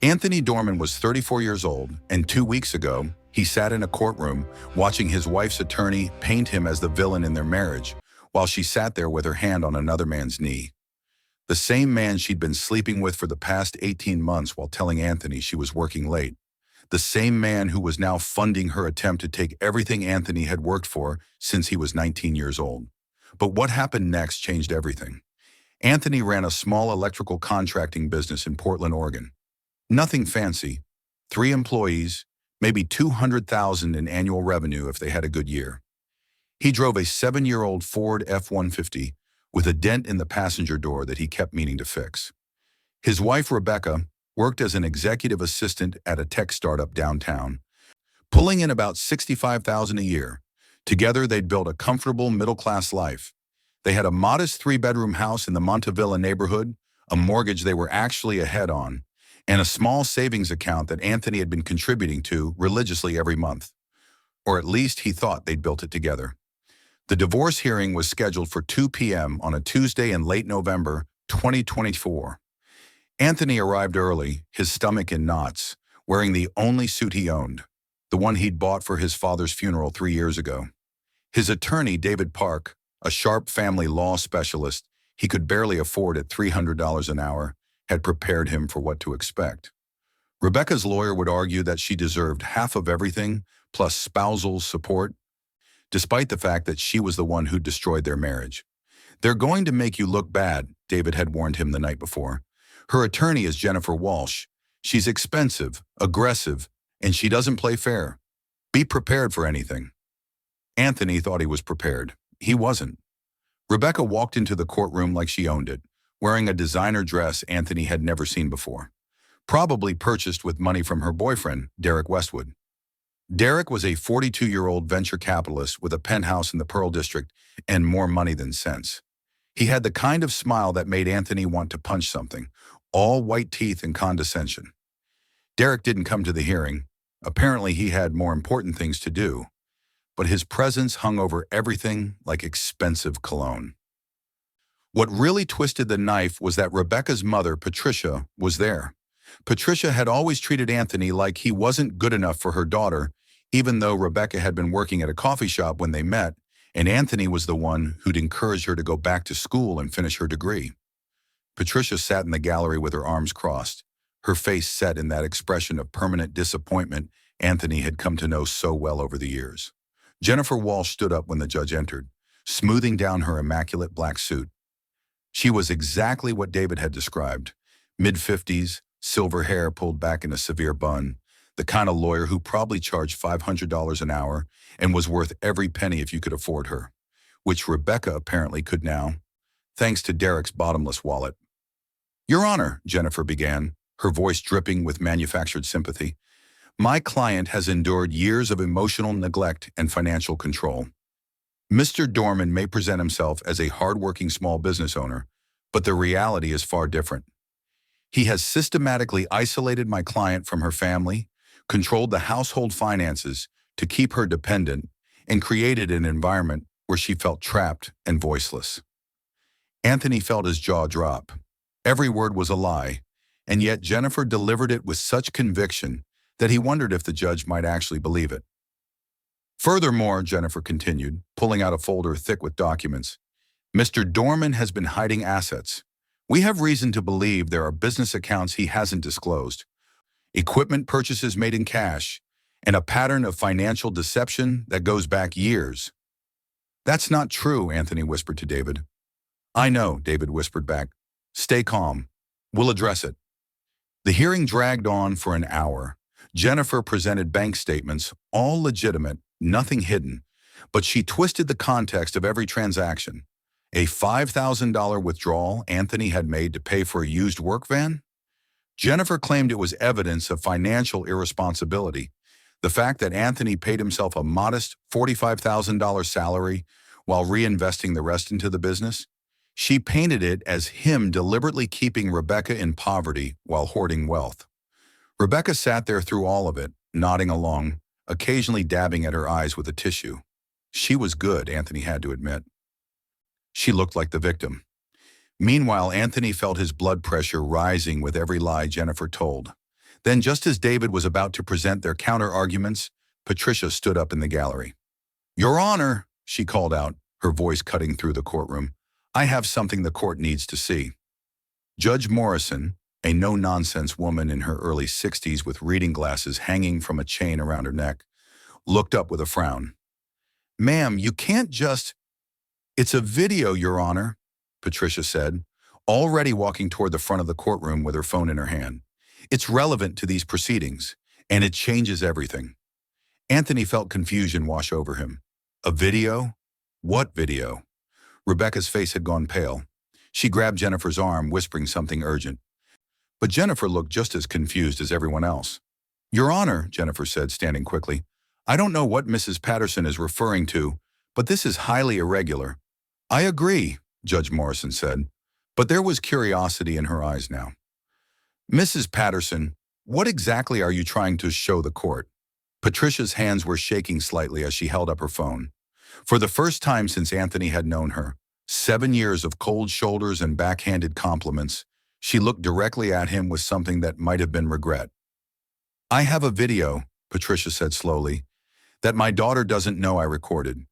Anthony Dorman was 34 years old, and 2 weeks ago, he sat in a courtroom watching his wife's attorney paint him as the villain in their marriage, while she sat there with her hand on another man's knee. The same man she'd been sleeping with for the past 18 months while telling Anthony she was working late. The same man who was now funding her attempt to take everything Anthony had worked for since he was 19 years old. But what happened next changed everything. Anthony ran a small electrical contracting business in Portland, Oregon. Nothing fancy. 3 employees, maybe $200,000 in annual revenue if they had a good year. He drove a 7-year-old Ford F-150 with a dent in the passenger door that he kept meaning to fix. His wife, Rebecca, worked as an executive assistant at a tech startup downtown, pulling in about $65,000 a year. Together, they'd built a comfortable middle-class life. They had a modest 3-bedroom house in the Montevilla neighborhood, a mortgage they were actually ahead on, and a small savings account that Anthony had been contributing to religiously every month. Or at least he thought they'd built it together. The divorce hearing was scheduled for 2 p.m. on a Tuesday in late November 2024. Anthony arrived early, his stomach in knots, wearing the only suit he owned, the one he'd bought for his father's funeral 3 years ago. His attorney, David Park, a sharp family law specialist he could barely afford at $300 an hour, had prepared him for what to expect. Rebecca's lawyer would argue that she deserved half of everything, plus spousal support, despite the fact that she was the one who destroyed their marriage. "They're going to make you look bad," David had warned him the night before. "Her attorney is Jennifer Walsh. She's expensive, aggressive, and she doesn't play fair. Be prepared for anything." Anthony thought he was prepared. He wasn't. Rebecca walked into the courtroom like she owned it, wearing a designer dress Anthony had never seen before, probably purchased with money from her boyfriend, Derek Westwood. Derek was a 42-year-old venture capitalist with a penthouse in the Pearl District and more money than sense. He had the kind of smile that made Anthony want to punch something, all white teeth and condescension. Derek didn't come to the hearing. Apparently he had more important things to do, but his presence hung over everything like expensive cologne. What really twisted the knife was that Rebecca's mother, Patricia, was there. Patricia had always treated Anthony like he wasn't good enough for her daughter, even though Rebecca had been working at a coffee shop when they met, and Anthony was the one who'd encouraged her to go back to school and finish her degree. Patricia sat in the gallery with her arms crossed, her face set in that expression of permanent disappointment Anthony had come to know so well over the years. Jennifer Walsh stood up when the judge entered, smoothing down her immaculate black suit. She was exactly what David had described, mid-50s, silver hair pulled back in a severe bun, the kind of lawyer who probably charged $500 an hour and was worth every penny if you could afford her, which Rebecca apparently could now, thanks to Derek's bottomless wallet. "Your Honor," Jennifer began, her voice dripping with manufactured sympathy, "my client has endured years of emotional neglect and financial control. Mr. Dorman may present himself as a hardworking small business owner, but the reality is far different. He has systematically isolated my client from her family, controlled the household finances to keep her dependent, and created an environment where she felt trapped and voiceless." Anthony felt his jaw drop. Every word was a lie, and yet Jennifer delivered it with such conviction that he wondered if the judge might actually believe it. "Furthermore," Jennifer continued, pulling out a folder thick with documents, "Mr. Dorman has been hiding assets. We have reason to believe there are business accounts he hasn't disclosed, equipment purchases made in cash, and a pattern of financial deception that goes back years." "That's not true," Anthony whispered to David. "I know," David whispered back. "Stay calm. We'll address it." The hearing dragged on for an hour. Jennifer presented bank statements, all legitimate, nothing hidden, but she twisted the context of every transaction. A $5,000 withdrawal Anthony had made to pay for a used work van? Jennifer claimed it was evidence of financial irresponsibility. The fact that Anthony paid himself a modest $45,000 salary while reinvesting the rest into the business? She painted it as him deliberately keeping Rebecca in poverty while hoarding wealth. Rebecca sat there through all of it, nodding along, occasionally dabbing at her eyes with a tissue. She was good, Anthony had to admit. She looked like the victim. Meanwhile, Anthony felt his blood pressure rising with every lie Jennifer told. Then, just as David was about to present their counter-arguments, Patricia stood up in the gallery. "Your Honor," she called out, her voice cutting through the courtroom, "I have something the court needs to see." Judge Morrison, a no-nonsense woman in her early 60s with reading glasses hanging from a chain around her neck, looked up with a frown. "Ma'am, you can't just—" "It's a video, Your Honor," Patricia said, already walking toward the front of the courtroom with her phone in her hand. "It's relevant to these proceedings, and it changes everything." Anthony felt confusion wash over him. A video? What video? Rebecca's face had gone pale. She grabbed Jennifer's arm, whispering something urgent. But Jennifer looked just as confused as everyone else. "Your Honor," Jennifer said, standing quickly, "I don't know what Mrs. Patterson is referring to, but this is highly irregular." "I agree," Judge Morrison said, but there was curiosity in her eyes now. "Mrs. Patterson, what exactly are you trying to show the court?" Patricia's hands were shaking slightly as she held up her phone. For the first time since Anthony had known her, 7 years of cold shoulders and backhanded compliments, she looked directly at him with something that might have been regret. "I have a video," Patricia said slowly, "that my daughter doesn't know I recorded.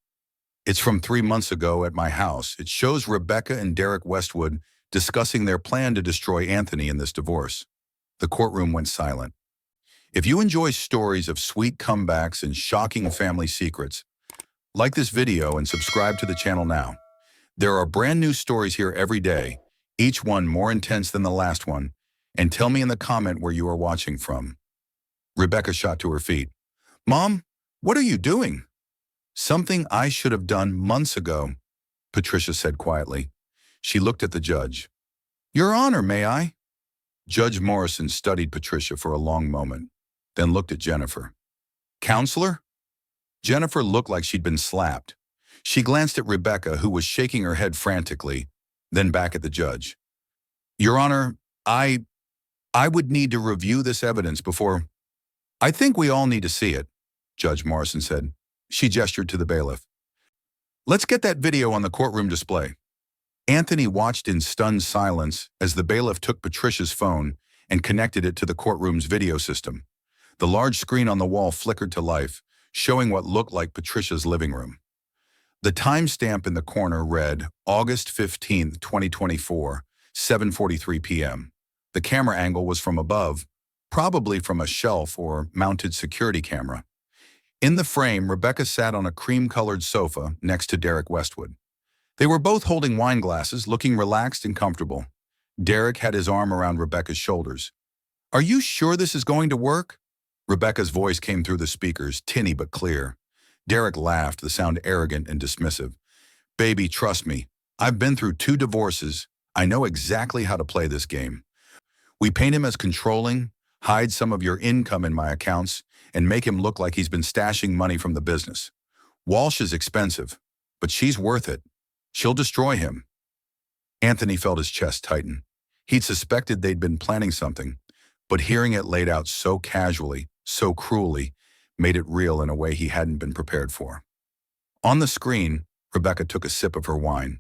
It's from 3 months ago at my house. It shows Rebecca and Derek Westwood discussing their plan to destroy Anthony in this divorce." The courtroom went silent. If you enjoy stories of sweet comebacks and shocking family secrets, like this video and subscribe to the channel now. There are brand new stories here every day, each one more intense than the last one, and tell me in the comment where you are watching from. Rebecca shot to her feet. "Mom, what are you doing?" "Something I should have done months ago," Patricia said quietly. She looked at the judge. "Your Honor, may I?" Judge Morrison studied Patricia for a long moment, then looked at Jennifer. "Counselor?" Jennifer looked like she'd been slapped. She glanced at Rebecca, who was shaking her head frantically, then back at the judge. "Your Honor, I would need to review this evidence before—" "I think we all need to see it," Judge Morrison said. She gestured to the bailiff. "Let's get that video on the courtroom display." Anthony watched in stunned silence as the bailiff took Patricia's phone and connected it to the courtroom's video system. The large screen on the wall flickered to life, showing what looked like Patricia's living room. The timestamp in the corner read August 15th, 2024, 7:43 p.m. The camera angle was from above, probably from a shelf or mounted security camera. In the frame, Rebecca sat on a cream-colored sofa next to Derek Westwood. They were both holding wine glasses, looking relaxed and comfortable. Derek had his arm around Rebecca's shoulders. "Are you sure this is going to work?" Rebecca's voice came through the speakers, tinny but clear. Derek laughed, the sound arrogant and dismissive. "Baby, trust me. I've been through 2 divorces. I know exactly how to play this game. We paint him as controlling, hide some of your income in my accounts, and make him look like he's been stashing money from the business. Walsh is expensive, but she's worth it. She'll destroy him." Anthony felt his chest tighten. He'd suspected they'd been planning something, but hearing it laid out so casually, so cruelly, made it real in a way he hadn't been prepared for. On the screen, Rebecca took a sip of her wine.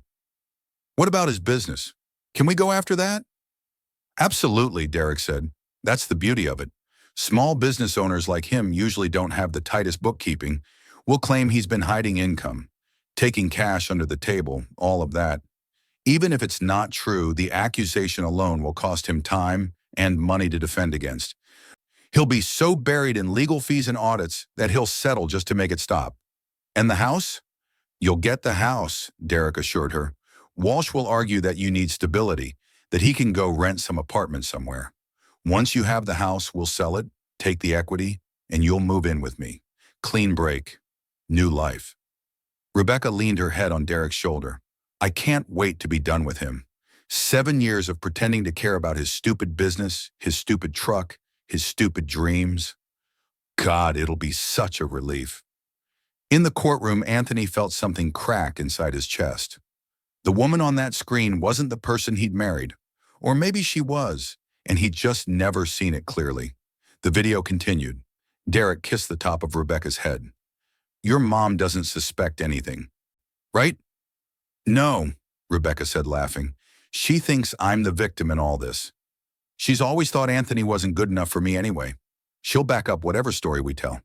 "What about his business? Can we go after that?" "Absolutely," Derek said. "That's the beauty of it. Small business owners like him usually don't have the tightest bookkeeping. We'll claim he's been hiding income, taking cash under the table, all of that. Even if it's not true, the accusation alone will cost him time and money to defend against. He'll be so buried in legal fees and audits that he'll settle just to make it stop. And the house? You'll get the house," Derek assured her. "Walsh will argue that you need stability, that he can go rent some apartment somewhere. Once you have the house, we'll sell it, take the equity, and you'll move in with me. Clean break. New life." Rebecca leaned her head on Derek's shoulder. "I can't wait to be done with him. 7 years of pretending to care about his stupid business, his stupid truck, his stupid dreams. God, it'll be such a relief." In the courtroom, Anthony felt something crack inside his chest. The woman on that screen wasn't the person he'd married. Or maybe she was, and he'd just never seen it clearly. The video continued. Derek kissed the top of Rebecca's head. "Your mom doesn't suspect anything, right?" "No," Rebecca said, laughing. "She thinks I'm the victim in all this." She's always thought Anthony wasn't good enough for me anyway. She'll back up whatever story we tell.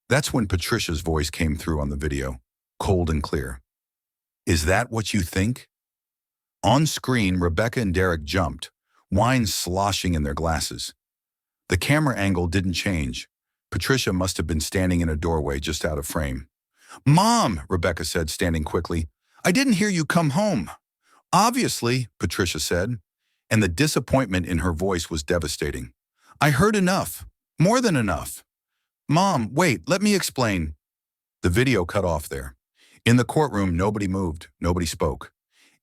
That's when Patricia's voice came through on the video, cold and clear. Is that what you think? On screen, Rebecca and Derek jumped, wine sloshing in their glasses. The camera angle didn't change. Patricia must have been standing in a doorway just out of frame. "Mom," Rebecca said, standing quickly, "I didn't hear you come home." "Obviously," Patricia said, and the disappointment in her voice was devastating. "I heard enough. More than enough." "Mom, wait, let me explain." The video cut off there. In the courtroom, nobody moved, nobody spoke.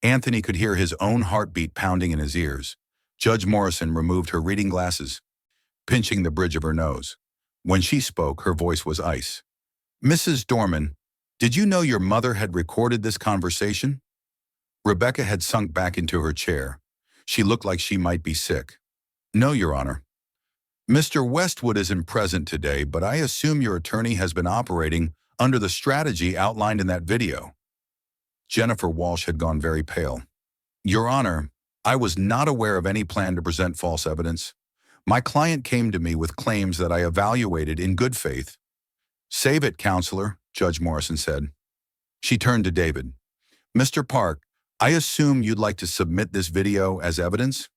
Anthony could hear his own heartbeat pounding in his ears. Judge Morrison removed her reading glasses, pinching the bridge of her nose. When she spoke, her voice was ice. "Mrs. Dorman, did you know your mother had recorded this conversation?" Rebecca had sunk back into her chair. She looked like she might be sick. "No, Your Honor." "Mr. Westwood isn't present today, but I assume your attorney has been operating under the strategy outlined in that video." Jennifer Walsh had gone very pale. "Your Honor, I was not aware of any plan to present false evidence. My client came to me with claims that I evaluated in good faith." "Save it, Counselor," Judge Morrison said. She turned to David. "Mr. Park, I assume you'd like to submit this video as evidence?"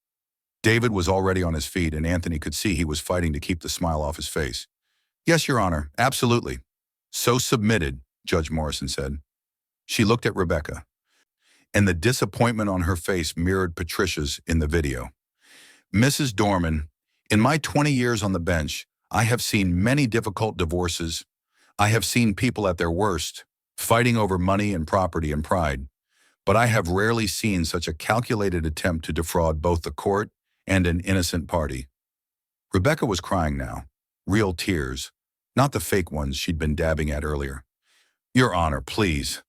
David was already on his feet, and Anthony could see he was fighting to keep the smile off his face. "Yes, Your Honor, absolutely." "So submitted," Judge Morrison said. She looked at Rebecca, and the disappointment on her face mirrored Patricia's in the video. "Mrs. Dorman, in my 20 years on the bench, I have seen many difficult divorces. I have seen people at their worst, fighting over money and property and pride. But I have rarely seen such a calculated attempt to defraud both the court and an innocent party." Rebecca was crying now, real tears, not the fake ones she'd been dabbing at earlier. "Your Honor, please."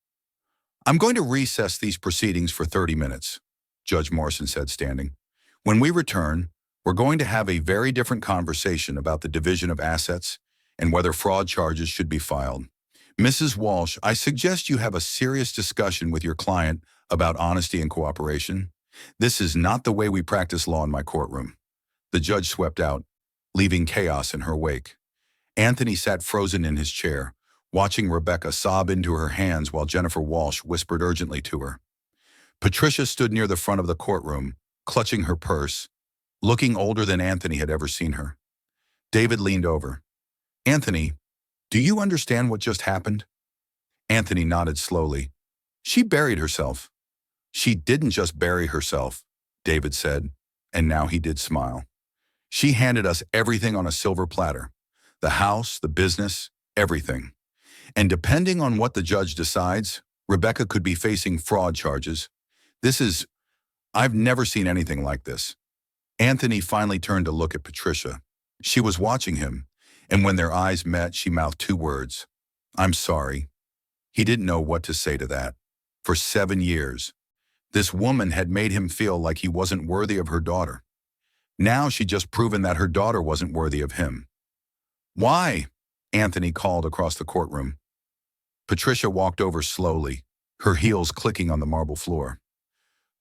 "I'm going to recess these proceedings for 30 minutes, Judge Morrison said, standing. "When we return, we're going to have a very different conversation about the division of assets and whether fraud charges should be filed. Mrs. Walsh, I suggest you have a serious discussion with your client about honesty and cooperation. This is not the way we practice law in my courtroom." The judge swept out, leaving chaos in her wake. Anthony sat frozen in his chair, watching Rebecca sob into her hands while Jennifer Walsh whispered urgently to her. Patricia stood near the front of the courtroom, clutching her purse, looking older than Anthony had ever seen her. David leaned over. "Anthony, do you understand what just happened?" Anthony nodded slowly. "She buried herself." "She didn't just bury herself," David said, and now he did smile. "She handed us everything on a silver platter. The house, the business, everything. And depending on what the judge decides, Rebecca could be facing fraud charges. I've never seen anything like this." Anthony finally turned to look at Patricia. She was watching him, and when their eyes met, she mouthed two words: "I'm sorry." He didn't know what to say to that. For 7 years, this woman had made him feel like he wasn't worthy of her daughter. Now she'd just proven that her daughter wasn't worthy of him. "Why?" Anthony called across the courtroom. Patricia walked over slowly, her heels clicking on the marble floor.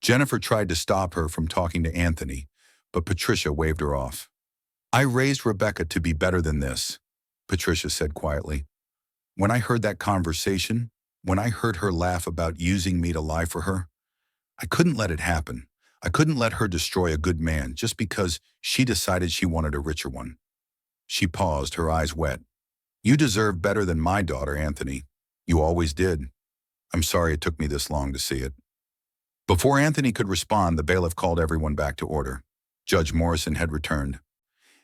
Jennifer tried to stop her from talking to Anthony, but Patricia waved her off. "I raised Rebecca to be better than this," Patricia said quietly. "When I heard that conversation, when I heard her laugh about using me to lie for her, I couldn't let it happen. I couldn't let her destroy a good man just because she decided she wanted a richer one." She paused, her eyes wet. "You deserve better than my daughter, Anthony. You always did. I'm sorry it took me this long to see it." Before Anthony could respond, the bailiff called everyone back to order. Judge Morrison had returned,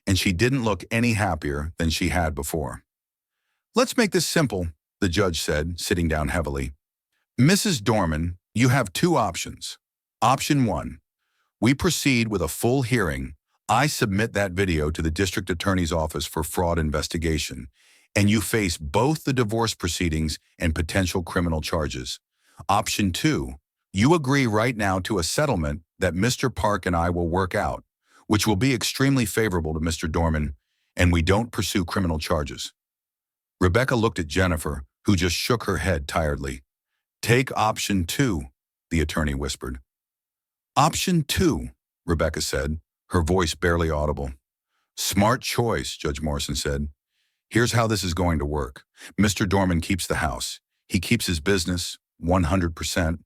and she didn't look any happier than she had before. "Let's make this simple," the judge said, sitting down heavily. "Mrs. Dorman, you have two options. Option 1, we proceed with a full hearing. I submit that video to the district attorney's office for fraud investigation, and you face both the divorce proceedings and potential criminal charges. Option 2, you agree right now to a settlement that Mr. Park and I will work out, which will be extremely favorable to Mr. Dorman, and we don't pursue criminal charges." Rebecca looked at Jennifer, who just shook her head tiredly. "Take option 2, the attorney whispered. "Option 2, Rebecca said, her voice barely audible. Smart choice, Judge Morrison said. Here's how this is going to work. Mr. Dorman keeps the house. He keeps his business, 100%,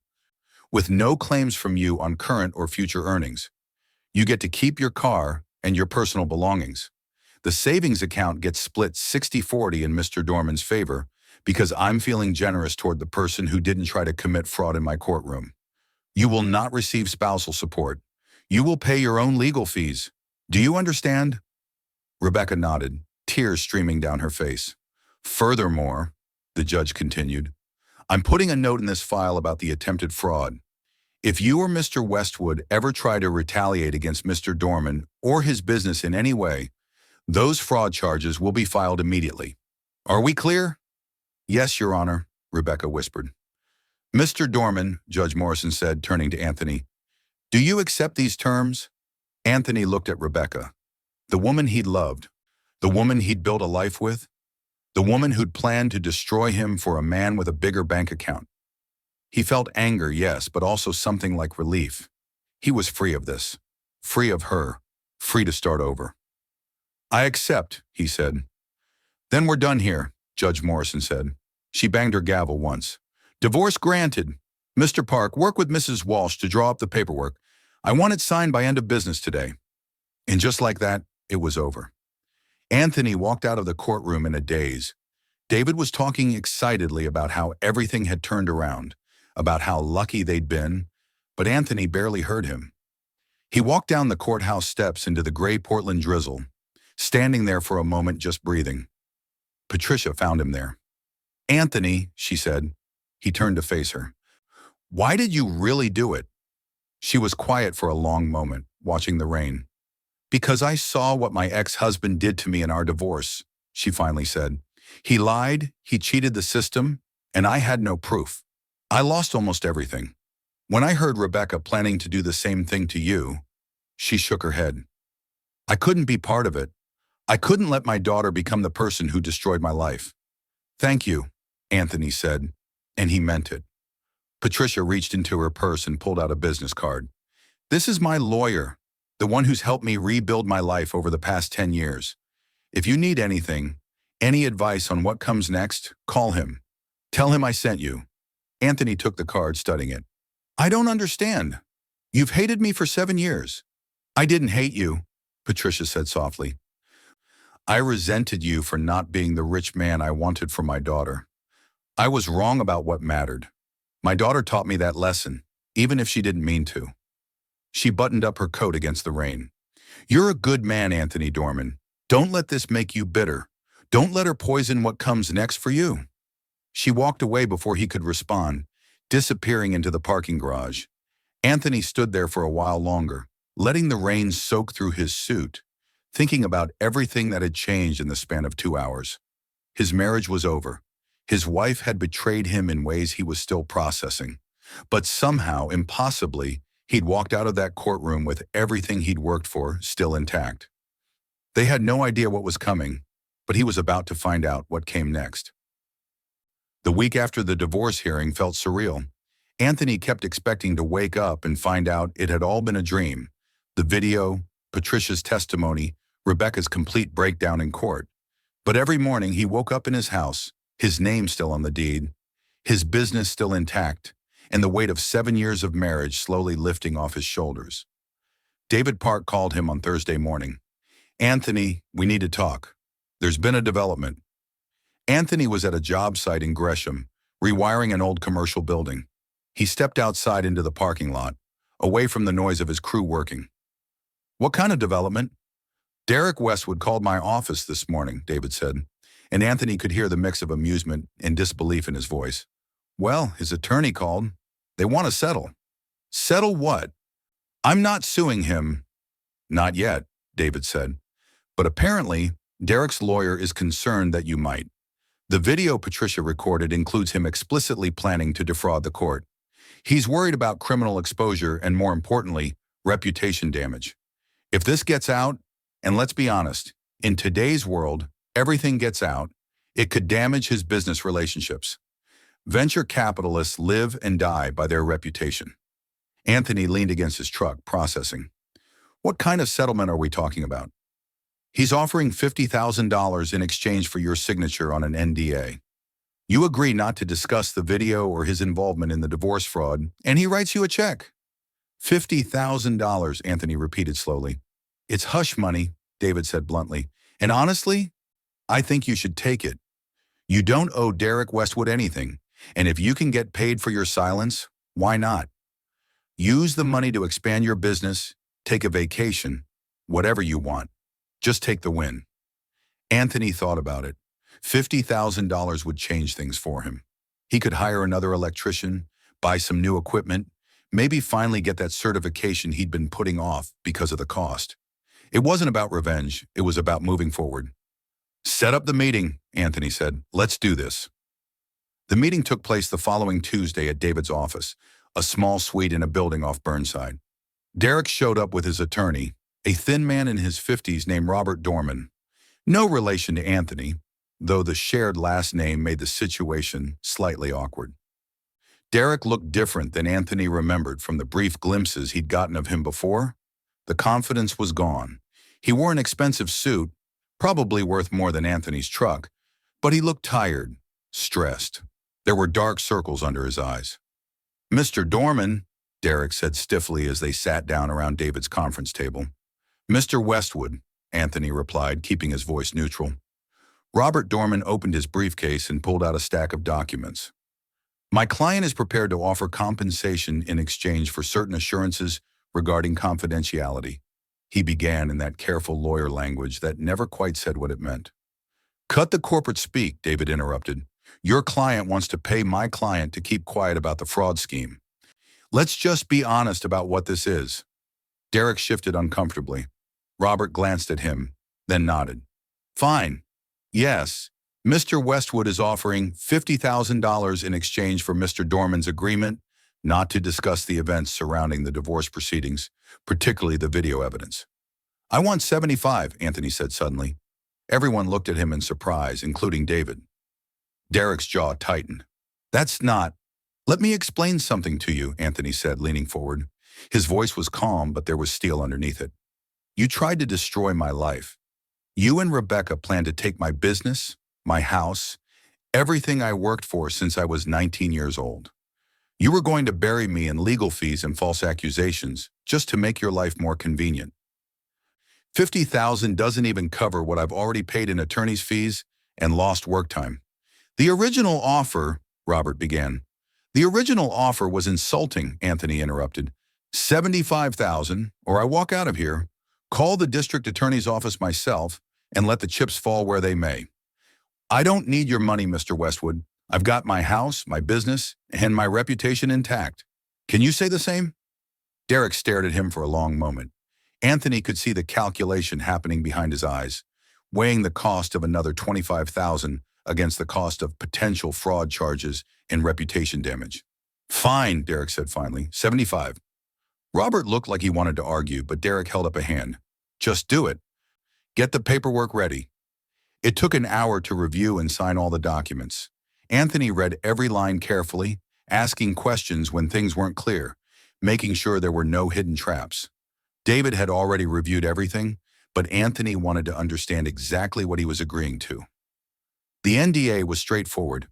with no claims from you on current or future earnings. You get to keep your car and your personal belongings. The savings account gets split 60-40 in Mr. Dorman's favor because I'm feeling generous toward the person who didn't try to commit fraud in my courtroom. You will not receive spousal support. You will pay your own legal fees. Do you understand? Rebecca nodded, tears streaming down her face. Furthermore, the judge continued, I'm putting a note in this file about the attempted fraud. If you or Mr. Westwood ever try to retaliate against Mr. Dorman or his business in any way, those fraud charges will be filed immediately. Are we clear? Yes, Your Honor, Rebecca whispered. Mr. Dorman, Judge Morrison said, turning to Anthony, do you accept these terms? Anthony looked at Rebecca, the woman he'd loved, the woman he'd built a life with, the woman who'd planned to destroy him for a man with a bigger bank account. He felt anger, yes, but also something like relief. He was free of this, free of her, free to start over. I accept, he said. Then we're done here, Judge Morrison said. She banged her gavel once. Divorce granted. Mr. Park, work with Mrs. Walsh to draw up the paperwork. I want it signed by end of business today. And just like that, it was over. Anthony walked out of the courtroom in a daze. David was talking excitedly about how everything had turned around, about how lucky they'd been, but Anthony barely heard him. He walked down the courthouse steps into the gray Portland drizzle, standing there for a moment just breathing. Patricia found him there. Anthony, she said. He turned to face her. Why did you really do it? She was quiet for a long moment, watching the rain. Because I saw what my ex-husband did to me in our divorce, she finally said. He lied, he cheated the system, and I had no proof. I lost almost everything. When I heard Rebecca planning to do the same thing to you, she shook her head. I couldn't be part of it. I couldn't let my daughter become the person who destroyed my life. Thank you, Anthony said, and he meant it. Patricia reached into her purse and pulled out a business card. This is my lawyer, the one who's helped me rebuild my life over the past 10 years. If you need anything, any advice on what comes next, call him. Tell him I sent you. Anthony took the card, studying it. I don't understand. You've hated me for 7 years. I didn't hate you, Patricia said softly. I resented you for not being the rich man I wanted for my daughter. I was wrong about what mattered. My daughter taught me that lesson, even if she didn't mean to. She buttoned up her coat against the rain. You're a good man, Anthony Dorman. Don't let this make you bitter. Don't let her poison what comes next for you. She walked away before he could respond, disappearing into the parking garage. Anthony stood there for a while longer, letting the rain soak through his suit, thinking about everything that had changed in the span of 2 hours. His marriage was over. His wife had betrayed him in ways he was still processing. But somehow, impossibly, he'd walked out of that courtroom with everything he'd worked for still intact. They had no idea what was coming, but he was about to find out what came next. The week after the divorce hearing felt surreal. Anthony kept expecting to wake up and find out it had all been a dream. The video, Patricia's testimony, Rebecca's complete breakdown in court. But every morning he woke up in his house, his name still on the deed, his business still intact, and the weight of 7 years of marriage slowly lifting off his shoulders. David Park called him on Thursday morning. Anthony, we need to talk. There's been a development. Anthony was at a job site in Gresham, rewiring an old commercial building. He stepped outside into the parking lot, away from the noise of his crew working. What kind of development? Derek Westwood called my office this morning, David said, and Anthony could hear the mix of amusement and disbelief in his voice. Well, his attorney called. They want to settle. Settle what? I'm not suing him. Not yet, David said. But apparently, Derek's lawyer is concerned that you might. The video Patricia recorded includes him explicitly planning to defraud the court. He's worried about criminal exposure and, more importantly, reputation damage. If this gets out, and let's be honest, in today's world, everything gets out, it could damage his business relationships. Venture capitalists live and die by their reputation. Anthony leaned against his truck, processing. What kind of settlement are we talking about? He's offering $50,000 in exchange for your signature on an NDA. You agree not to discuss the video or his involvement in the divorce fraud, and he writes you a check. $50,000, Anthony repeated slowly. It's hush money, David said bluntly. And honestly, I think you should take it. You don't owe Derek Westwood anything, and if you can get paid for your silence, why not? Use the money to expand your business, take a vacation, whatever you want. Just take the win. Anthony thought about it. $50,000 would change things for him. He could hire another electrician, buy some new equipment, maybe finally get that certification he'd been putting off because of the cost. It wasn't about revenge, it was about moving forward. Set up the meeting, Anthony said. Let's do this. The meeting took place the following Tuesday at David's office, a small suite in a building off Burnside. Derek showed up with his attorney, a thin man in his 50s named Robert Dorman. No relation to Anthony, though the shared last name made the situation slightly awkward. Derek looked different than Anthony remembered from the brief glimpses he'd gotten of him before. The confidence was gone. He wore an expensive suit, probably worth more than Anthony's truck, but he looked tired, stressed. There were dark circles under his eyes. Mr. Dorman, Derek said stiffly as they sat down around David's conference table. Mr. Westwood, Anthony replied, keeping his voice neutral. Robert Dorman opened his briefcase and pulled out a stack of documents. My client is prepared to offer compensation in exchange for certain assurances regarding confidentiality. He began in that careful lawyer language that never quite said what it meant. Cut the corporate speak, David interrupted. Your client wants to pay my client to keep quiet about the fraud scheme. Let's just be honest about what this is. Derek shifted uncomfortably. Robert glanced at him, then nodded. Fine. Yes, Mr. Westwood is offering $50,000 in exchange for Mr. Dorman's agreement not to discuss the events surrounding the divorce proceedings, particularly the video evidence. I want 75, Anthony said suddenly. Everyone looked at him in surprise, including David. Derek's jaw tightened. That's not. Let me explain something to you, Anthony said, leaning forward. His voice was calm, but there was steel underneath it. You tried to destroy my life. You and Rebecca planned to take my business, my house, everything I worked for since I was 19 years old. You were going to bury me in legal fees and false accusations just to make your life more convenient. $50,000 doesn't even cover what I've already paid in attorney's fees and lost work time. The original offer, Robert began. The original offer was insulting, Anthony interrupted. $75,000, or I walk out of here, call the district attorney's office myself, and let the chips fall where they may. I don't need your money, Mr. Westwood. I've got my house, my business, and my reputation intact. Can you say the same? Derek stared at him for a long moment. Anthony could see the calculation happening behind his eyes, weighing the cost of another $25,000 against the cost of potential fraud charges and reputation damage. Fine, Derek said finally. 75. Robert looked like he wanted to argue, but Derek held up a hand. Just do it. Get the paperwork ready. It took an hour to review and sign all the documents. Anthony read every line carefully, asking questions when things weren't clear, making sure there were no hidden traps. David had already reviewed everything, but Anthony wanted to understand exactly what he was agreeing to. The NDA was straightforward.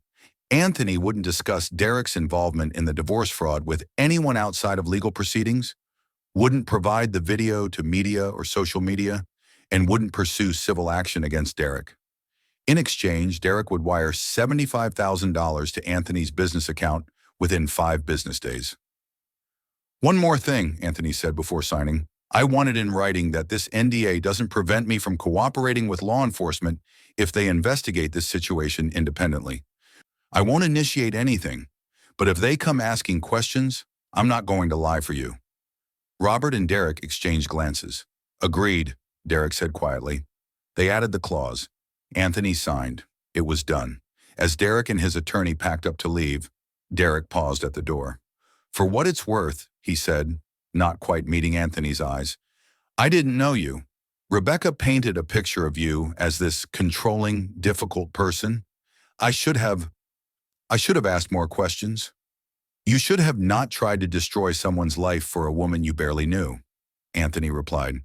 Anthony wouldn't discuss Derek's involvement in the divorce fraud with anyone outside of legal proceedings, wouldn't provide the video to media or social media, and wouldn't pursue civil action against Derek. In exchange, Derek would wire $75,000 to Anthony's business account within 5 business days. One more thing, Anthony said before signing. I want it in writing that this NDA doesn't prevent me from cooperating with law enforcement if they investigate this situation independently. I won't initiate anything, but if they come asking questions, I'm not going to lie for you. Robert and Derek exchanged glances. Agreed, Derek said quietly. They added the clause. Anthony signed. It was done. As Derek and his attorney packed up to leave, Derek paused at the door. For what it's worth, he said, not quite meeting Anthony's eyes, I didn't know you. Rebecca painted a picture of you as this controlling, difficult person. I should have asked more questions. You should have not tried to destroy someone's life for a woman you barely knew. Anthony replied.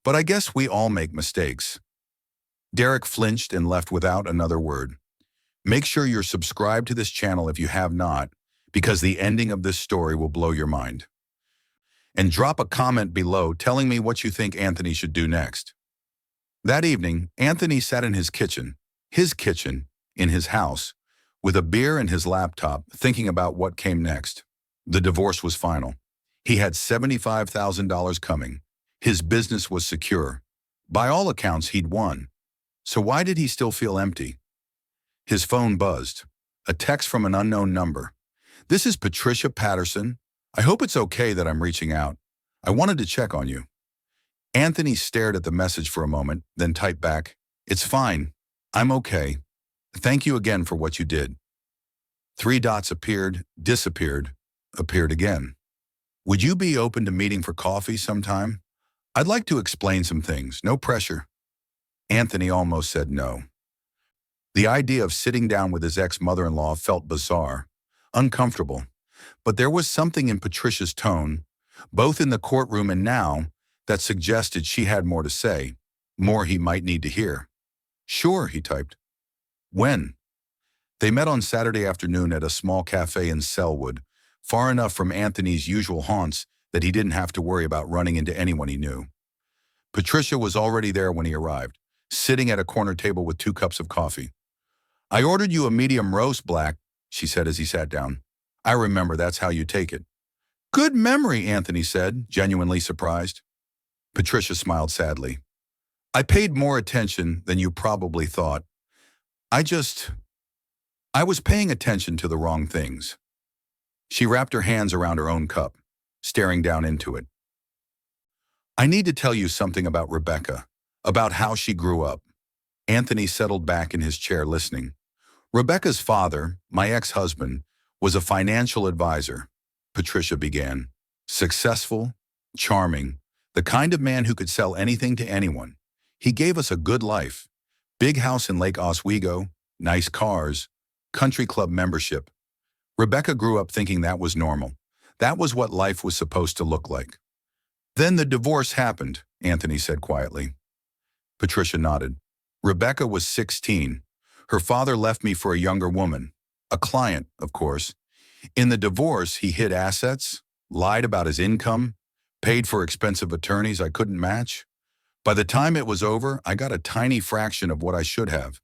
But I guess we all make mistakes. Derek flinched and left without another word. Make sure you're subscribed to this channel if you have not, because the ending of this story will blow your mind. And drop a comment below telling me what you think Anthony should do next. That evening, Anthony sat in his kitchen, in his house, with a beer and his laptop, thinking about what came next. The divorce was final. He had $75,000 coming. His business was secure. By all accounts, he'd won. So why did he still feel empty? His phone buzzed. A text from an unknown number. This is Patricia Patterson. I hope it's okay that I'm reaching out. I wanted to check on you. Anthony stared at the message for a moment, then typed back, It's fine. I'm okay. Thank you again for what you did. 3 dots appeared, disappeared, appeared again. Would you be open to meeting for coffee sometime? I'd like to explain some things, no pressure. Anthony almost said no. The idea of sitting down with his ex-mother-in-law felt bizarre, uncomfortable, but there was something in Patricia's tone, both in the courtroom and now, that suggested she had more to say, more he might need to hear. Sure, he typed. When? They met on Saturday afternoon at a small cafe in Selwood, far enough from Anthony's usual haunts that he didn't have to worry about running into anyone he knew. Patricia was already there when he arrived, sitting at a corner table with 2 cups of coffee. I ordered you a medium roast black, she said as he sat down. I remember that's how you take it. Good memory, Anthony said, genuinely surprised. Patricia smiled sadly. I paid more attention than you probably thought. I was paying attention to the wrong things. She wrapped her hands around her own cup, staring down into it. I need to tell you something about Rebecca, about how she grew up. Anthony settled back in his chair listening. Rebecca's father, my ex-husband, was a financial advisor, Patricia began. Successful, charming, the kind of man who could sell anything to anyone. He gave us a good life. Big house in Lake Oswego, nice cars, country club membership. Rebecca grew up thinking that was normal. That was what life was supposed to look like. Then the divorce happened, Anthony said quietly. Patricia nodded. Rebecca was 16. Her father left me for a younger woman. A client, of course. In the divorce, he hid assets, lied about his income, paid for expensive attorneys I couldn't match. By the time it was over, I got a tiny fraction of what I should have.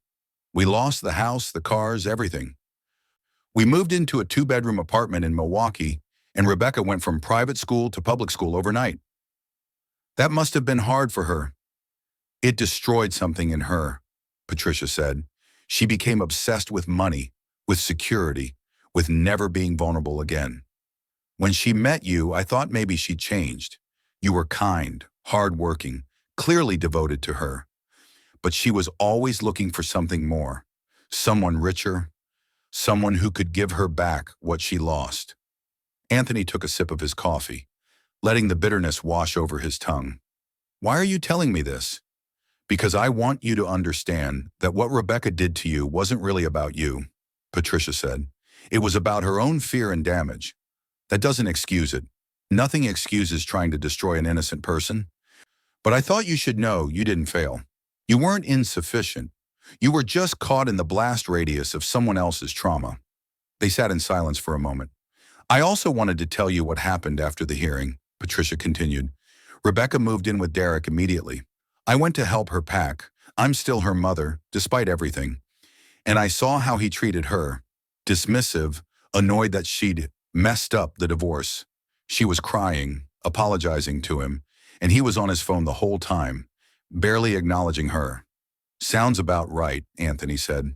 We lost the house, the cars, everything. We moved into a 2-bedroom apartment in Milwaukee, and Rebecca went from private school to public school overnight. That must have been hard for her. It destroyed something in her, Patricia said. She became obsessed with money, with security, with never being vulnerable again. When she met you, I thought maybe she changed. You were kind, hardworking, clearly devoted to her. But she was always looking for something more, someone richer, someone who could give her back what she lost. Anthony took a sip of his coffee, letting the bitterness wash over his tongue. Why are you telling me this? Because I want you to understand that what Rebecca did to you wasn't really about you, Patricia said. It was about her own fear and damage. That doesn't excuse it. Nothing excuses trying to destroy an innocent person. But I thought you should know you didn't fail. You weren't insufficient. You were just caught in the blast radius of someone else's trauma. They sat in silence for a moment. I also wanted to tell you what happened after the hearing, Patricia continued. Rebecca moved in with Derek immediately. I went to help her pack. I'm still her mother, despite everything. And I saw how he treated her. Dismissive, annoyed that she'd messed up the divorce. She was crying, apologizing to him, and he was on his phone the whole time, barely acknowledging her. Sounds about right, Anthony said.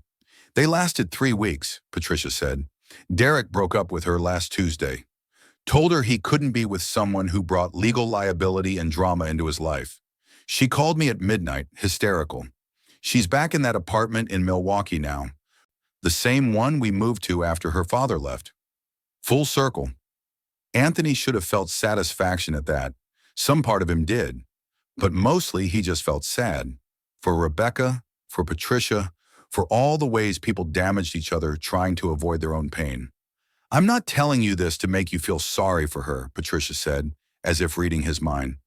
They lasted 3 weeks, Patricia said. Derek broke up with her last Tuesday. Told her he couldn't be with someone who brought legal liability and drama into his life. She called me at midnight, hysterical. She's back in that apartment in Milwaukee now. The same one we moved to after her father left. Full circle. Anthony should have felt satisfaction at that. Some part of him did. But mostly he just felt sad. For Rebecca, for Patricia, for all the ways people damaged each other trying to avoid their own pain. I'm not telling you this to make you feel sorry for her, Patricia said, as if reading his mind.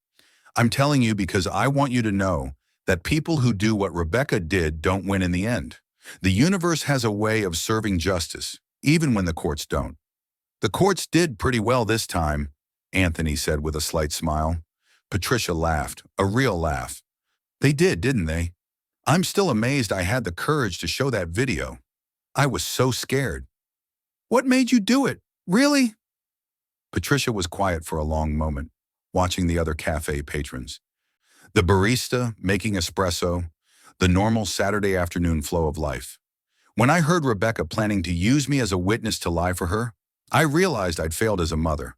I'm telling you because I want you to know that people who do what Rebecca did don't win in the end. The universe has a way of serving justice, even when the courts don't. The courts did pretty well this time, Anthony said with a slight smile. Patricia laughed, a real laugh. They did, didn't they? I'm still amazed I had the courage to show that video. I was so scared. What made you do it? Really? Patricia was quiet for a long moment, watching the other cafe patrons. The barista making espresso, the normal Saturday afternoon flow of life. When I heard Rebecca planning to use me as a witness to lie for her, I realized I'd failed as a mother.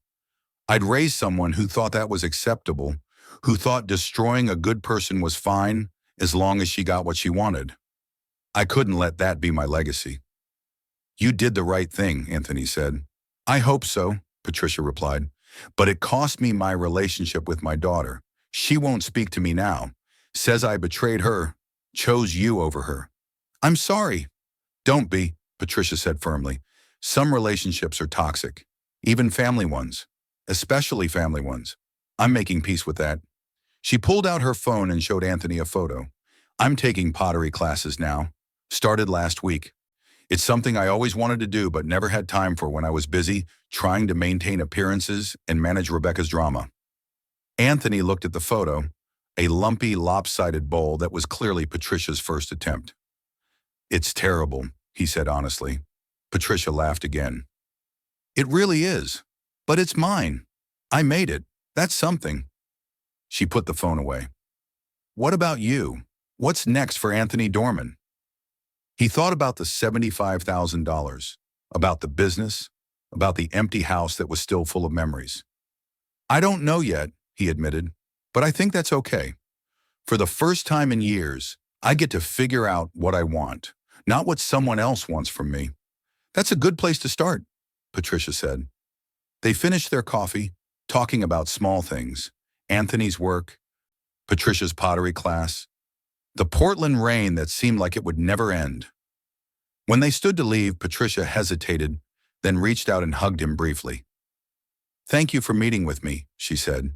I'd raised someone who thought that was acceptable, who thought destroying a good person was fine as long as she got what she wanted. I couldn't let that be my legacy. You did the right thing, Anthony said. I hope so, Patricia replied. But it cost me my relationship with my daughter. She won't speak to me now. Says I betrayed her, chose you over her. I'm sorry. Don't be, Patricia said firmly. Some relationships are toxic, even family ones, especially family ones. I'm making peace with that. She pulled out her phone and showed Anthony a photo. I'm taking pottery classes now. Started last week. It's something I always wanted to do but never had time for when I was busy trying to maintain appearances and manage Rebecca's drama. Anthony looked at the photo, a lumpy, lopsided bowl that was clearly Patricia's first attempt. It's terrible, he said honestly. Patricia laughed again. It really is, but it's mine. I made it. That's something. She put the phone away. What about you? What's next for Anthony Dorman? He thought about the $75,000, about the business, about the empty house that was still full of memories. I don't know yet, he admitted, but I think that's okay. For the first time in years, I get to figure out what I want, not what someone else wants from me. That's a good place to start, Patricia said. They finished their coffee, talking about small things, Anthony's work, Patricia's pottery class, the Portland rain that seemed like it would never end. When they stood to leave, Patricia hesitated, then reached out and hugged him briefly. Thank you for meeting with me, she said.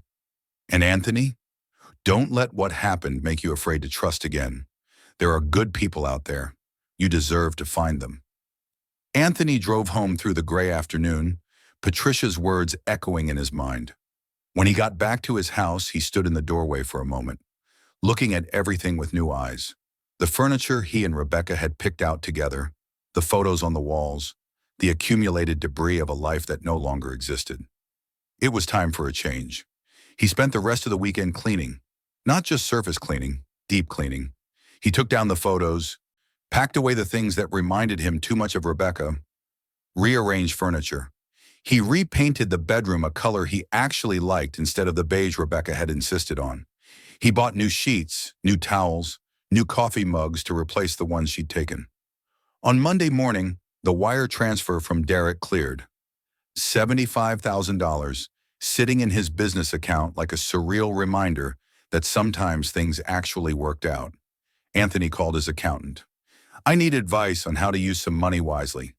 And Anthony, don't let what happened make you afraid to trust again. There are good people out there. You deserve to find them. Anthony drove home through the gray afternoon, Patricia's words echoing in his mind. When he got back to his house, he stood in the doorway for a moment, looking at everything with new eyes. The furniture he and Rebecca had picked out together, the photos on the walls, the accumulated debris of a life that no longer existed. It was time for a change. He spent the rest of the weekend cleaning, not just surface cleaning, deep cleaning. He took down the photos, packed away the things that reminded him too much of Rebecca, rearranged furniture. He repainted the bedroom a color he actually liked instead of the beige Rebecca had insisted on. He bought new sheets, new towels, new coffee mugs to replace the ones she'd taken. On Monday morning, the wire transfer from Derek cleared. $75,000 sitting in his business account like a surreal reminder that sometimes things actually worked out. Anthony called his accountant. I need advice on how to use some money wisely.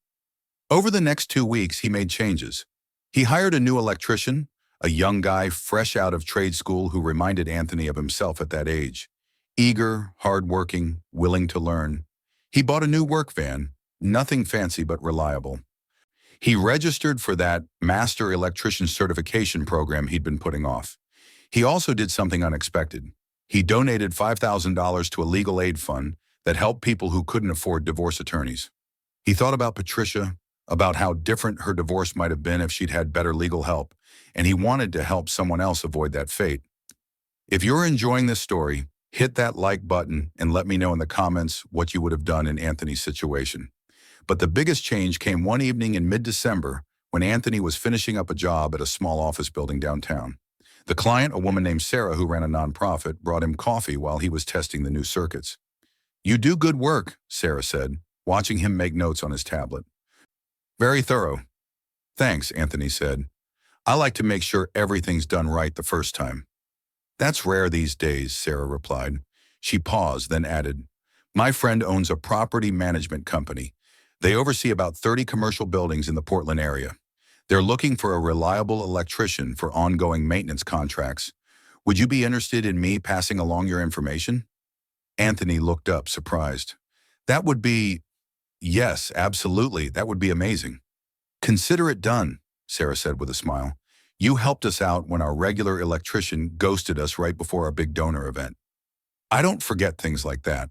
Over the next 2 weeks, he made changes. He hired a new electrician, a young guy fresh out of trade school who reminded Anthony of himself at that age. Eager, hardworking, willing to learn. He bought a new work van, nothing fancy but reliable. He registered for that master electrician certification program he'd been putting off. He also did something unexpected. He donated $5,000 to a legal aid fund that helped people who couldn't afford divorce attorneys. He thought about Patricia, about how different her divorce might have been if she'd had better legal help, and he wanted to help someone else avoid that fate. If you're enjoying this story, hit that like button and let me know in the comments what you would have done in Anthony's situation. But the biggest change came one evening in mid-December when Anthony was finishing up a job at a small office building downtown. The client, a woman named Sarah who ran a nonprofit, brought him coffee while he was testing the new circuits. You do good work, Sarah said, watching him make notes on his tablet. Very thorough. Thanks, Anthony said. I like to make sure everything's done right the first time. That's rare these days, Sarah replied. She paused, then added, my friend owns a property management company. They oversee about 30 commercial buildings in the Portland area. They're looking for a reliable electrician for ongoing maintenance contracts. Would you be interested in me passing along your information? Anthony looked up, surprised. That would be, yes, absolutely, that would be amazing. Consider it done, Sarah said with a smile. You helped us out when our regular electrician ghosted us right before our big donor event. I don't forget things like that.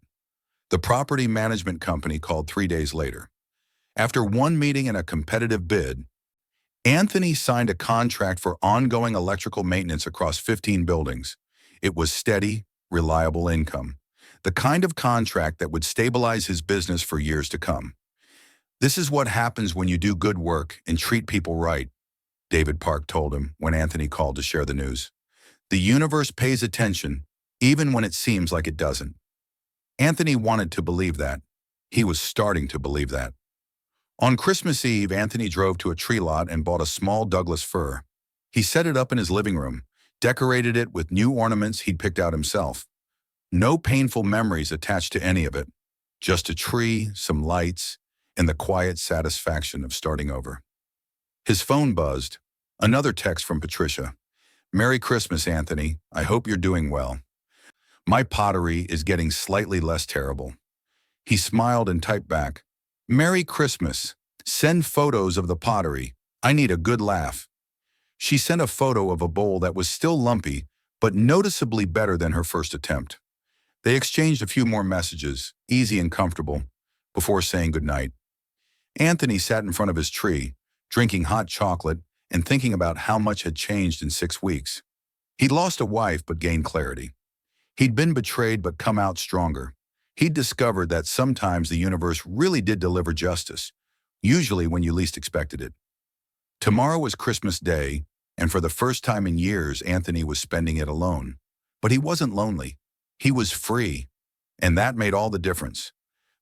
The property management company called 3 days later. After one meeting and a competitive bid, Anthony signed a contract for ongoing electrical maintenance across 15 buildings. It was steady, reliable income, the kind of contract that would stabilize his business for years to come. This is what happens when you do good work and treat people right, David Park told him when Anthony called to share the news. The universe pays attention, even when it seems like it doesn't. Anthony wanted to believe that. He was starting to believe that. On Christmas Eve, Anthony drove to a tree lot and bought a small Douglas fir. He set it up in his living room, decorated it with new ornaments he'd picked out himself. No painful memories attached to any of it, just a tree, some lights, and the quiet satisfaction of starting over. His phone buzzed. Another text from Patricia. Merry Christmas, Anthony. I hope you're doing well. My pottery is getting slightly less terrible. He smiled and typed back, Merry Christmas. Send photos of the pottery. I need a good laugh. She sent a photo of a bowl that was still lumpy, but noticeably better than her first attempt. They exchanged a few more messages, easy and comfortable, before saying goodnight. Anthony sat in front of his tree, drinking hot chocolate and thinking about how much had changed in 6 weeks. He'd lost a wife but gained clarity. He'd been betrayed but come out stronger. He'd discovered that sometimes the universe really did deliver justice, usually when you least expected it. Tomorrow was Christmas Day, and for the first time in years, Anthony was spending it alone. But he wasn't lonely. He was free, and that made all the difference.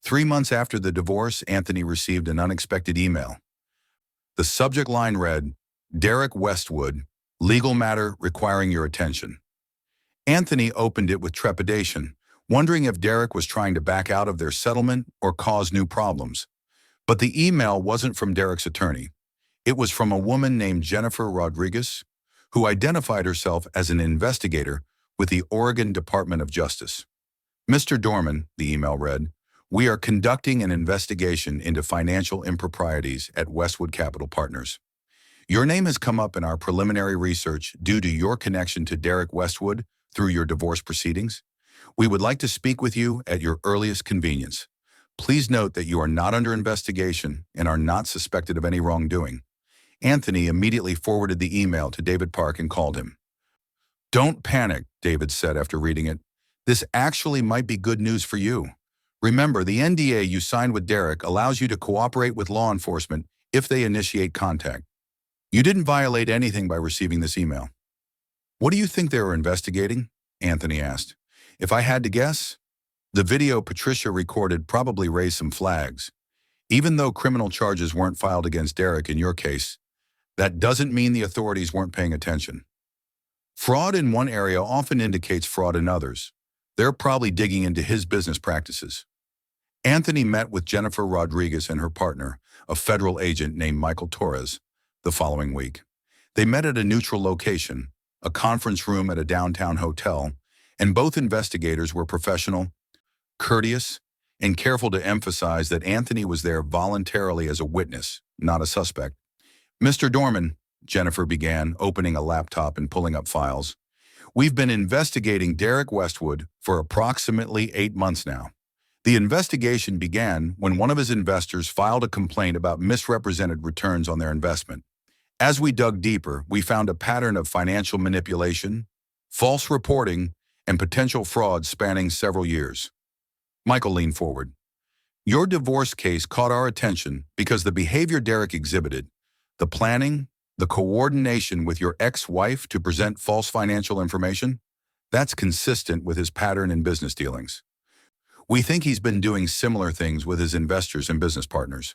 3 months after the divorce, Anthony received an unexpected email. The subject line read, Derek Westwood, legal matter requiring your attention. Anthony opened it with trepidation, wondering if Derek was trying to back out of their settlement or cause new problems. But the email wasn't from Derek's attorney. It was from a woman named Jennifer Rodriguez, who identified herself as an investigator with the Oregon Department of Justice. Mr. Dorman, the email read, we are conducting an investigation into financial improprieties at Westwood Capital Partners. Your name has come up in our preliminary research due to your connection to Derek Westwood through your divorce proceedings. We would like to speak with you at your earliest convenience. Please note that you are not under investigation and are not suspected of any wrongdoing. Anthony immediately forwarded the email to David Park and called him. Don't panic, David said after reading it. This actually might be good news for you. Remember, the NDA you signed with Derek allows you to cooperate with law enforcement if they initiate contact. You didn't violate anything by receiving this email. What do you think they were investigating? Anthony asked. If I had to guess, the video Patricia recorded probably raised some flags. Even though criminal charges weren't filed against Derek in your case, that doesn't mean the authorities weren't paying attention. Fraud in one area often indicates fraud in others. They're probably digging into his business practices. Anthony met with Jennifer Rodriguez and her partner, a federal agent named Michael Torres, the following week. They met at a neutral location, a conference room at a downtown hotel, and both investigators were professional, courteous, and careful to emphasize that Anthony was there voluntarily as a witness, not a suspect. Mr. Dorman, Jennifer began, opening a laptop and pulling up files. We've been investigating Derek Westwood for approximately 8 months now. The investigation began when one of his investors filed a complaint about misrepresented returns on their investment. As we dug deeper, we found a pattern of financial manipulation, false reporting, and potential fraud spanning several years. Michael leaned forward. Your divorce case caught our attention because the behavior Derek exhibited, the planning, the coordination with your ex-wife to present false financial information, that's consistent with his pattern in business dealings. We think he's been doing similar things with his investors and business partners.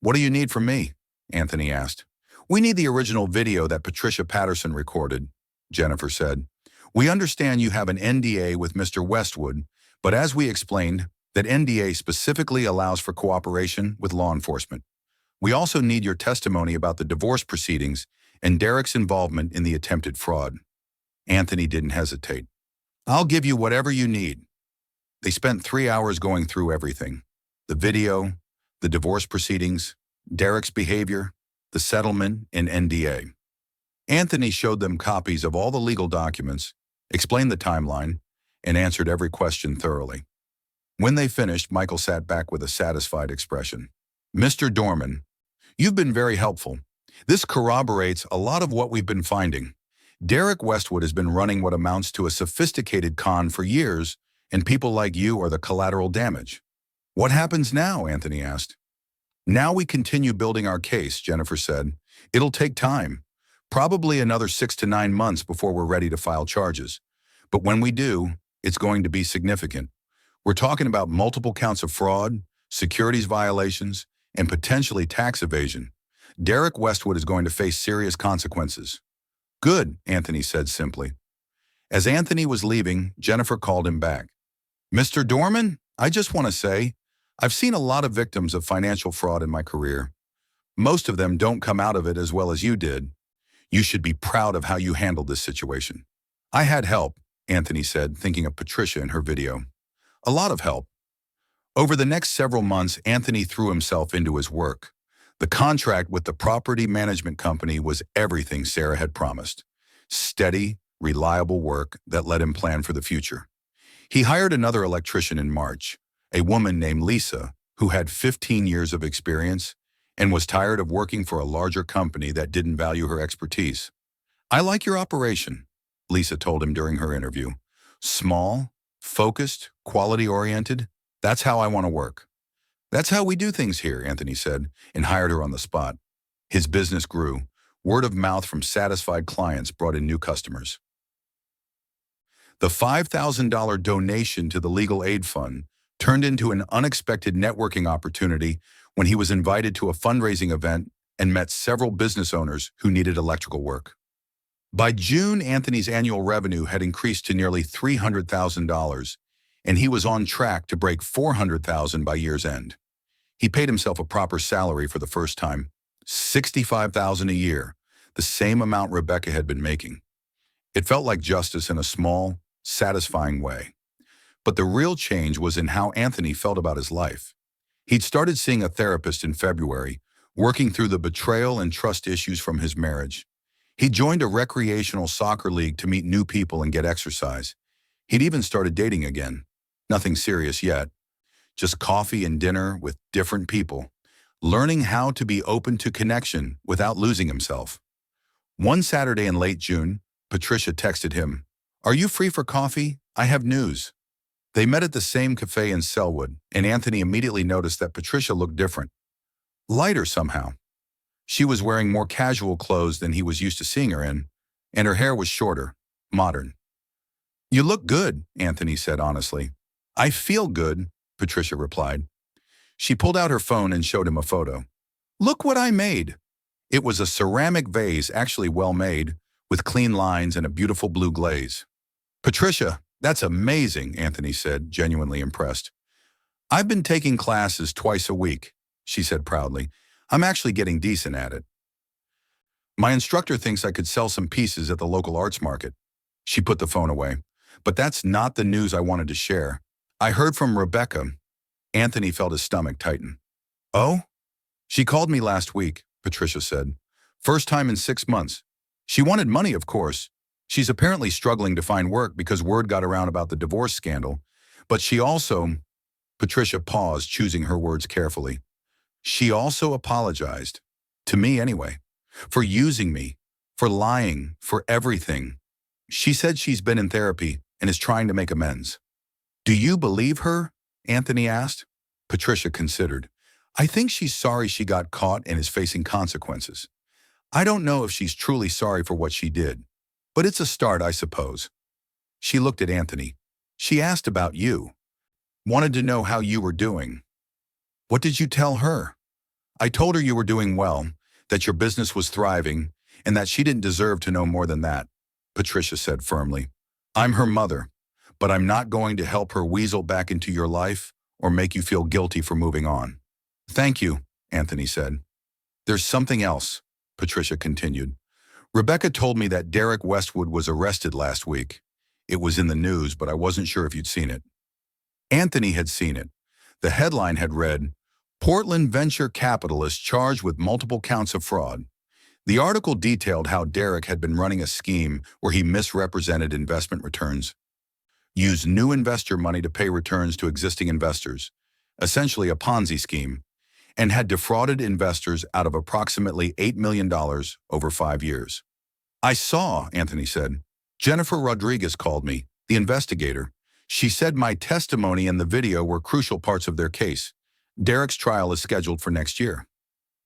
What do you need from me? Anthony asked. We need the original video that Patricia Patterson recorded, Jennifer said. We understand you have an NDA with Mr. Westwood, but as we explained, that NDA specifically allows for cooperation with law enforcement. We also need your testimony about the divorce proceedings and Derek's involvement in the attempted fraud. Anthony didn't hesitate. I'll give you whatever you need. They spent 3 hours going through everything. The video, the divorce proceedings, Derek's behavior, the settlement, and NDA. Anthony showed them copies of all the legal documents, explained the timeline, and answered every question thoroughly. When they finished, Michael sat back with a satisfied expression. Mr. Dorman, you've been very helpful. This corroborates a lot of what we've been finding. Derek Westwood has been running what amounts to a sophisticated con for years, and people like you are the collateral damage. What happens now? Anthony asked. Now we continue building our case, Jennifer said. It'll take time, probably another 6 to 9 months before we're ready to file charges. But when we do, it's going to be significant. We're talking about multiple counts of fraud, securities violations, and potentially tax evasion. Derek Westwood is going to face serious consequences. Good, Anthony said simply. As Anthony was leaving, Jennifer called him back. Mr. Dorman, I just want to say, I've seen a lot of victims of financial fraud in my career. Most of them don't come out of it as well as you did. You should be proud of how you handled this situation. I had help, Anthony said, thinking of Patricia in her video. A lot of help. Over the next several months, Anthony threw himself into his work. The contract with the property management company was everything Sarah had promised. Steady, reliable work that let him plan for the future. He hired another electrician in March, a woman named Lisa, who had 15 years of experience and was tired of working for a larger company that didn't value her expertise. I like your operation, Lisa told him during her interview. Small, focused, quality-oriented, that's how I want to work. That's how we do things here, Anthony said, and hired her on the spot. His business grew. Word of mouth from satisfied clients brought in new customers. The $5,000 donation to the legal aid fund turned into an unexpected networking opportunity when he was invited to a fundraising event and met several business owners who needed electrical work. By June, Anthony's annual revenue had increased to nearly $300,000, and he was on track to break $400,000 by year's end. He paid himself a proper salary for the first time, $65,000 a year, the same amount Rebecca had been making. It felt like justice in a small, satisfying way. But the real change was in how Anthony felt about his life. He'd started seeing a therapist in February, working through the betrayal and trust issues from his marriage. He joined a recreational soccer league to meet new people and get exercise. He'd even started dating again. Nothing serious yet. Just coffee and dinner with different people, learning how to be open to connection without losing himself. One Saturday in late June, Patricia texted him, "Are you free for coffee? I have news." They met at the same cafe in Selwood, and Anthony immediately noticed that Patricia looked different. Lighter somehow. She was wearing more casual clothes than he was used to seeing her in, and her hair was shorter, modern. "You look good," Anthony said honestly. "I feel good," Patricia replied. She pulled out her phone and showed him a photo. "Look what I made." It was a ceramic vase, actually well made, with clean lines and a beautiful blue glaze. "Patricia, that's amazing," Anthony said, genuinely impressed. "I've been taking classes twice a week," she said proudly. "I'm actually getting decent at it. My instructor thinks I could sell some pieces at the local arts market." She put the phone away. "But that's not the news I wanted to share. I heard from Rebecca." Anthony felt his stomach tighten. "Oh?" "She called me last week," Patricia said. "First time in 6 months. She wanted money, of course. She's apparently struggling to find work because word got around about the divorce scandal. But she also—" Patricia paused, choosing her words carefully. "She also apologized. To me, anyway. For using me. For lying. For everything. She said she's been in therapy and is trying to make amends." "Do you believe her?" Anthony asked. Patricia considered. "I think she's sorry she got caught and is facing consequences. I don't know if she's truly sorry for what she did. But it's a start, I suppose." She looked at Anthony. "She asked about you. Wanted to know how you were doing." "What did you tell her?" "I told her you were doing well, that your business was thriving, and that she didn't deserve to know more than that," Patricia said firmly. "I'm her mother, but I'm not going to help her weasel back into your life or make you feel guilty for moving on." "Thank you," Anthony said. "There's something else," Patricia continued. Rebecca told me that Derek Westwood was arrested last week. It was in the news, but I wasn't sure if you'd seen it. Anthony had seen it. The headline had read, "Portland venture capitalist charged with multiple counts of fraud." The article detailed how Derek had been running a scheme where he misrepresented investment returns, used new investor money to pay returns to existing investors, essentially a Ponzi scheme, and had defrauded investors out of approximately $8 million over 5 years. "I saw," Anthony said. "Jennifer Rodriguez called me, the investigator. She said my testimony and the video were crucial parts of their case. Derek's trial is scheduled for next year."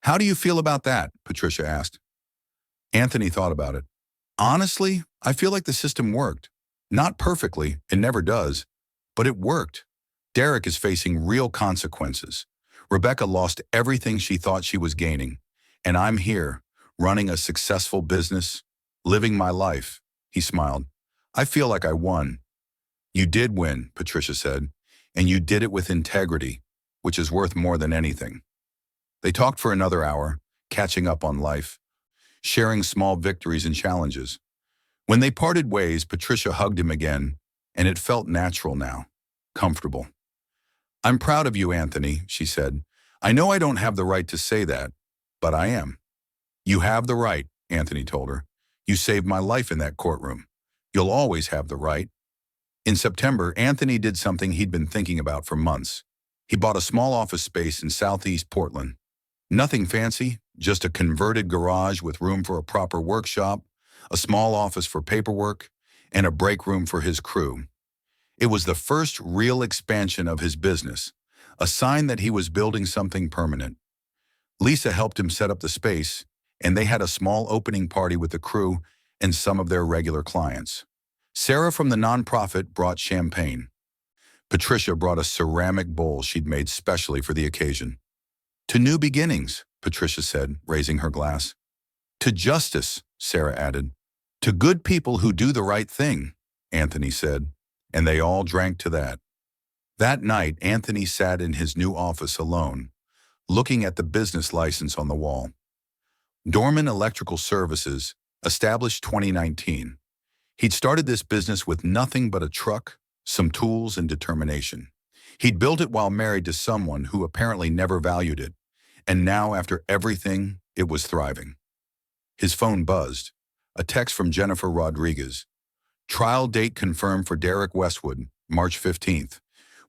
"How do you feel about that?" Patricia asked. Anthony thought about it. "Honestly, I feel like the system worked. Not perfectly, it never does, but it worked. Derek is facing real consequences. Rebecca lost everything she thought she was gaining, and I'm here, running a successful business, living my life." He smiled. "I feel like I won." "You did win," Patricia said, "and you did it with integrity, which is worth more than anything." They talked for another hour, catching up on life, sharing small victories and challenges. When they parted ways, Patricia hugged him again, and it felt natural now, comfortable. "I'm proud of you, Anthony," she said. "I know I don't have the right to say that, but I am." "You have the right," Anthony told her. "You saved my life in that courtroom. You'll always have the right." In September, Anthony did something he'd been thinking about for months. He bought a small office space in Southeast Portland. Nothing fancy, just a converted garage with room for a proper workshop, a small office for paperwork, and a break room for his crew. It was the first real expansion of his business, a sign that he was building something permanent. Lisa helped him set up the space, and they had a small opening party with the crew and some of their regular clients. Sarah from the nonprofit brought champagne. Patricia brought a ceramic bowl she'd made specially for the occasion. "To new beginnings," Patricia said, raising her glass. "To justice," Sarah added. "To good people who do the right thing," Anthony said, and they all drank to that. That night, Anthony sat in his new office alone, looking at the business license on the wall. Dorman Electrical Services, established 2019. He'd started this business with nothing but a truck, some tools, and determination. He'd built it while married to someone who apparently never valued it, and now, after everything, it was thriving. His phone buzzed. A text from Jennifer Rodriguez. "Trial date confirmed for Derek Westwood, March 15th.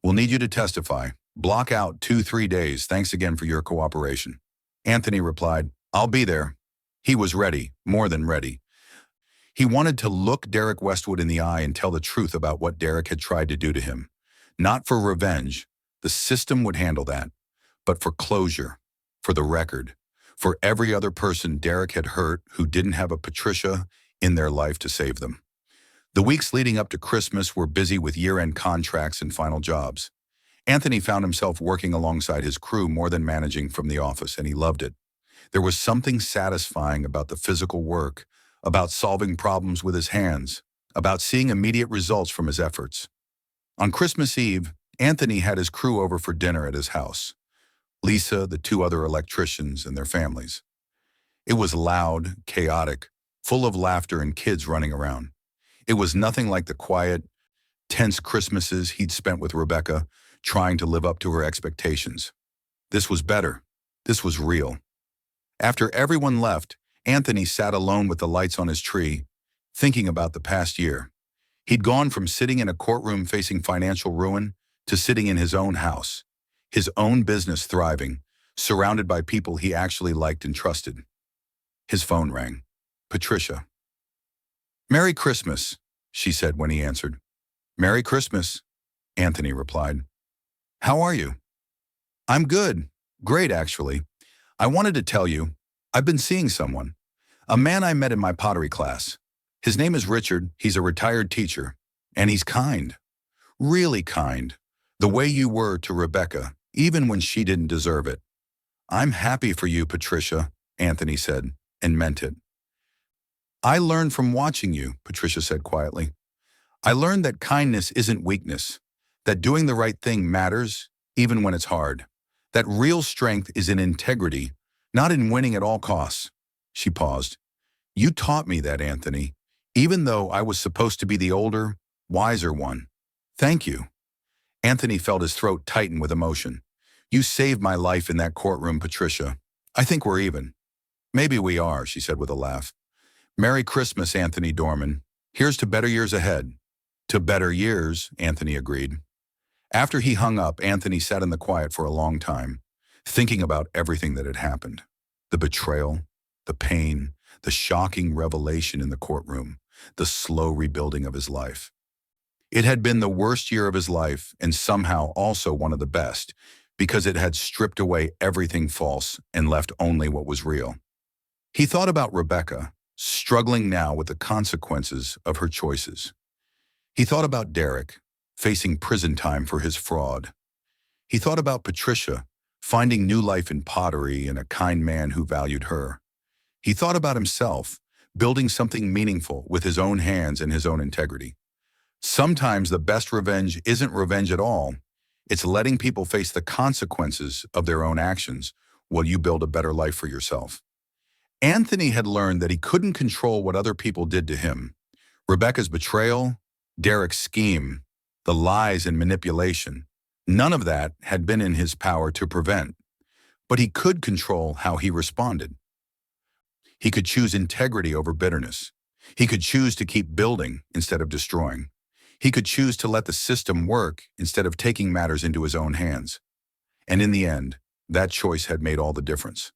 We'll need you to testify. Block out 2-3 days. Thanks again for your cooperation." Anthony replied, "I'll be there." He was ready, more than ready. He wanted to look Derek Westwood in the eye and tell the truth about what Derek had tried to do to him. Not for revenge, the system would handle that, but for closure, for the record, for every other person Derek had hurt who didn't have a Patricia in their life to save them. The weeks leading up to Christmas were busy with year-end contracts and final jobs. Anthony found himself working alongside his crew more than managing from the office, and he loved it. There was something satisfying about the physical work, about solving problems with his hands, about seeing immediate results from his efforts. On Christmas Eve, Anthony had his crew over for dinner at his house. Lisa, the 2 other electricians, and their families. It was loud, chaotic, full of laughter and kids running around. It was nothing like the quiet, tense Christmases he'd spent with Rebecca, trying to live up to her expectations. This was better. This was real. After everyone left, Anthony sat alone with the lights on his tree, thinking about the past year. He'd gone from sitting in a courtroom facing financial ruin to sitting in his own house, his own business thriving, surrounded by people he actually liked and trusted. His phone rang. Patricia. "Merry Christmas," she said when he answered. "Merry Christmas," Anthony replied. "How are you?" "I'm good. Great, actually. I wanted to tell you, I've been seeing someone. A man I met in my pottery class. His name is Richard. He's a retired teacher. And he's kind. Really kind. The way you were to Rebecca, even when she didn't deserve it." "I'm happy for you, Patricia," Anthony said, and meant it. "I learned from watching you," Patricia said quietly. "I learned that kindness isn't weakness, that doing the right thing matters, even when it's hard, that real strength is in integrity, not in winning at all costs." She paused. You taught me that, Anthony, even though I was supposed to be the older, wiser one. Thank you. Anthony felt his throat tighten with emotion. You saved my life in that courtroom, Patricia. I think we're even. Maybe we are, she said with a laugh. Merry Christmas, Anthony Dorman. Here's to better years ahead. To better years, Anthony agreed. After he hung up, Anthony sat in the quiet for a long time, thinking about everything that had happened. The betrayal, the pain, the shocking revelation in the courtroom, the slow rebuilding of his life. It had been the worst year of his life and somehow also one of the best, because it had stripped away everything false and left only what was real. He thought about Rebecca, struggling now with the consequences of her choices. He thought about Derek, facing prison time for his fraud. He thought about Patricia, finding new life in pottery and a kind man who valued her. He thought about himself, building something meaningful with his own hands and his own integrity. Sometimes the best revenge isn't revenge at all. It's letting people face the consequences of their own actions while you build a better life for yourself. Anthony had learned that he couldn't control what other people did to him. Rebecca's betrayal, Derek's scheme, the lies and manipulation, none of that had been in his power to prevent. But he could control how he responded. He could choose integrity over bitterness. He could choose to keep building instead of destroying. He could choose to let the system work instead of taking matters into his own hands. And in the end, that choice had made all the difference.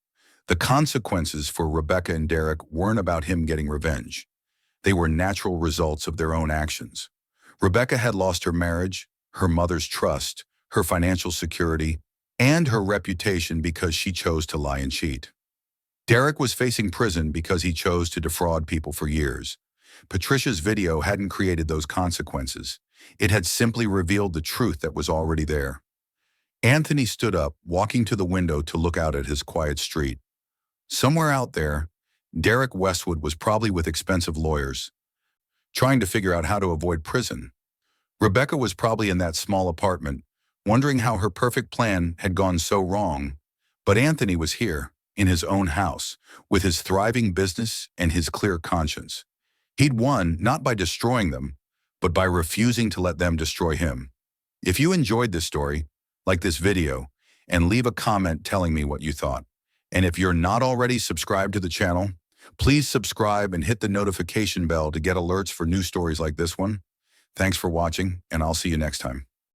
The consequences for Rebecca and Derek weren't about him getting revenge. They were natural results of their own actions. Rebecca had lost her marriage, her mother's trust, her financial security, and her reputation because she chose to lie and cheat. Derek was facing prison because he chose to defraud people for years. Patricia's video hadn't created those consequences. It had simply revealed the truth that was already there. Anthony stood up, walking to the window to look out at his quiet street. Somewhere out there, Derek Westwood was probably with expensive lawyers, trying to figure out how to avoid prison. Rebecca was probably in that small apartment, wondering how her perfect plan had gone so wrong. But Anthony was here, in his own house, with his thriving business and his clear conscience. He'd won not by destroying them, but by refusing to let them destroy him. If you enjoyed this story, like this video, and leave a comment telling me what you thought. And if you're not already subscribed to the channel, please subscribe and hit the notification bell to get alerts for new stories like this one. Thanks for watching, and I'll see you next time.